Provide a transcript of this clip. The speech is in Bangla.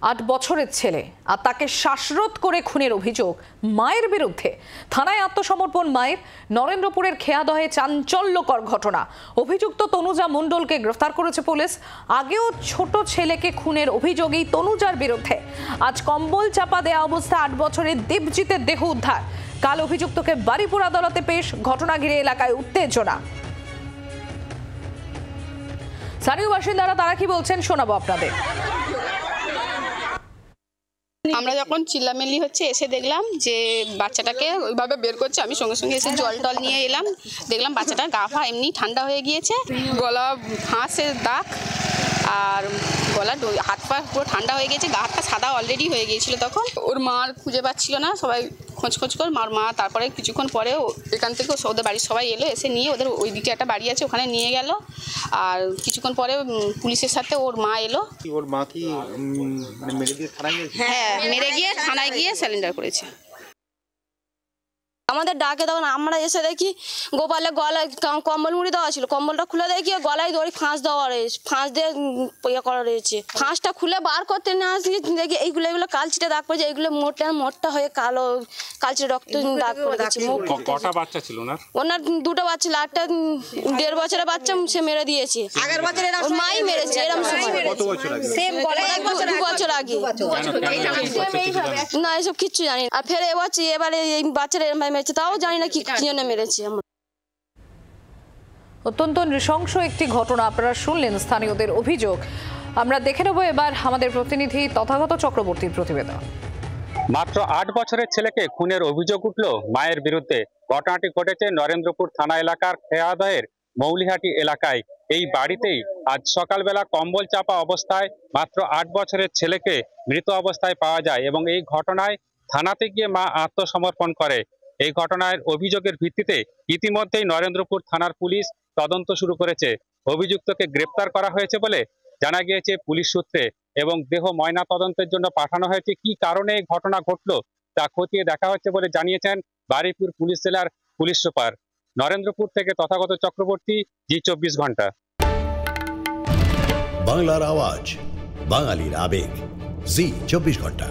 8 বছরের ছেলে আর তাকে শ্বাসরোধ করে খুনের অভিযোগ মায়ের বিরুদ্ধে। থানায় আত্মসমর্পণ মায়ের। নরেন্দ্রপুরের খেয়াদহে চাঞ্চল্যকর ঘটনা। অভিযুক্ত তনুজা মণ্ডলকে গ্রেফতার করেছে পুলিশ। আগেও ছোট ছেলেকে খুনের অভিযোগেই তনুজার বিরুদ্ধে। আজ কম্বল চাপা দেওয়া অবস্থায় 8 বছরের দেবজিতের দেহ উদ্ধার। কাল অভিযুক্তকে বারুইপুর আদালতে পেশ। ঘটনা ঘিরে এলাকায় উত্তেজনা। স্থানীয় বাসিন্দারা তারা কি বলছেন শোনাবো আপনাদের। আমরা যখন চিল্লামিল্লি হচ্ছে এসে দেখলাম যে বাচ্চাটাকে ওইভাবে বের করছে। আমি সঙ্গে সঙ্গে এসে জল টল নিয়ে এলাম। দেখলাম বাচ্চাটার গা ফা এমনি ঠান্ডা হয়ে গিয়েছে, গলা ফাঁসের দাগ আর গলা হাত পা পুরো ঠান্ডা হয়ে গিয়েছে, গা হাতটা সাদা অলরেডি হয়ে গিয়েছিল। তখন ওর মা খুঁজে পাচ্ছিল না, সবাই খোঁজ করে মার মা তারপরে কিছুক্ষণ পরে এখান থেকে ওদের বাড়ির সবাই এলো, এসে নিয়ে ওদের ওই দিকে একটা বাড়ি আছে ওখানে নিয়ে গেল। আর কিছুক্ষণ পরে পুলিশের সাথে ওর মা এলো। ওর মা কি মেরে দিয়ে থানায় গিয়েছে? হ্যাঁ, মেরে গিয়ে থানায় গিয়ে সিলিন্ডার করেছে। আমাদের ডাকে তখন আমরা এসে দেখি গোপালের গলায় কম্বল মুড়ি দেওয়া ছিল, কম্বলটা খুলে দেখি গলায় দড়ি ফাঁস দেওয়া রয়েছে, ফাঁস দিয়ে ইয়ে করা রয়েছে। ফাঁসটা খুলে বার করতে না আসি দেখি এইগুলো কালচিটে দাগ পড়েছে, এইগুলো মোটটা হয়ে কালো কালচিটে রক্ত দাগ পড়ে গেছে। কটা বাচ্চা ছিল না? ওনার দুটো বাচ্চা, একটা 1.5 বছরের বাচ্চা সে মেরে দিয়েছে। আগের বছর ওর মাই মেরেছে এরকম সময়। কত বছর আগে? সেম গলায় 2 বছর আগে। না এসব কিচ্ছু জানি না। আর ফের এবারে এই বাচ্চারা এরকম মেরেছে, তাও জানি না কি জন্য মেরেছে। অত্যন্ত নৃশংস একটি ঘটনা আপনারা শুনলেন স্থানীয়দের অভিযোগ। আমরা দেখে নেব এবার আমাদের প্রতিনিধি তথাগত চক্রবর্তীর প্রতিবেদন। মাত্র 8 বছরের ছেলেকে খুনের অভিযোগ উঠল মায়ের বিরুদ্ধে। ঘটনাটি ঘটেছে নরেন্দ্রপুর থানা এলাকার খেয়াদহের মৌলিহাটি এলাকায়। এই বাড়িতেই আজ সকালবেলা কম্বল চাপা অবস্থায় মাত্র 8 বছরের ছেলেকে মৃত অবস্থায় পাওয়া যায় এবং এই ঘটনায় থানাতে গিয়ে মা আত্মসমর্পণ করে। এই ঘটনার অভিযোগের ভিত্তিতে ইতিমধ্যেই নরেন্দ্রপুর থানার পুলিশ তদন্ত শুরু করেছে। অভিযুক্তকে গ্রেপ্তার করা হয়েছে বলে জানা গিয়েছে পুলিশ সূত্রে এবং দেহ ময়না তদন্তের জন্য পাঠানো হয়েছে। কি কারণে এই ঘটনা ঘটলো তা খতিয়ে দেখা হচ্ছে বলে জানিয়েছেন বারুইপুর পুলিশ জেলার পুলিশ সুপার। নরেন্দ্রপুর থেকে তথাগত চক্রবর্তী, জি24 ঘন্টা। বাংলার আওয়াজ, বাঙালির আবেগ, জি24 ঘন্টা।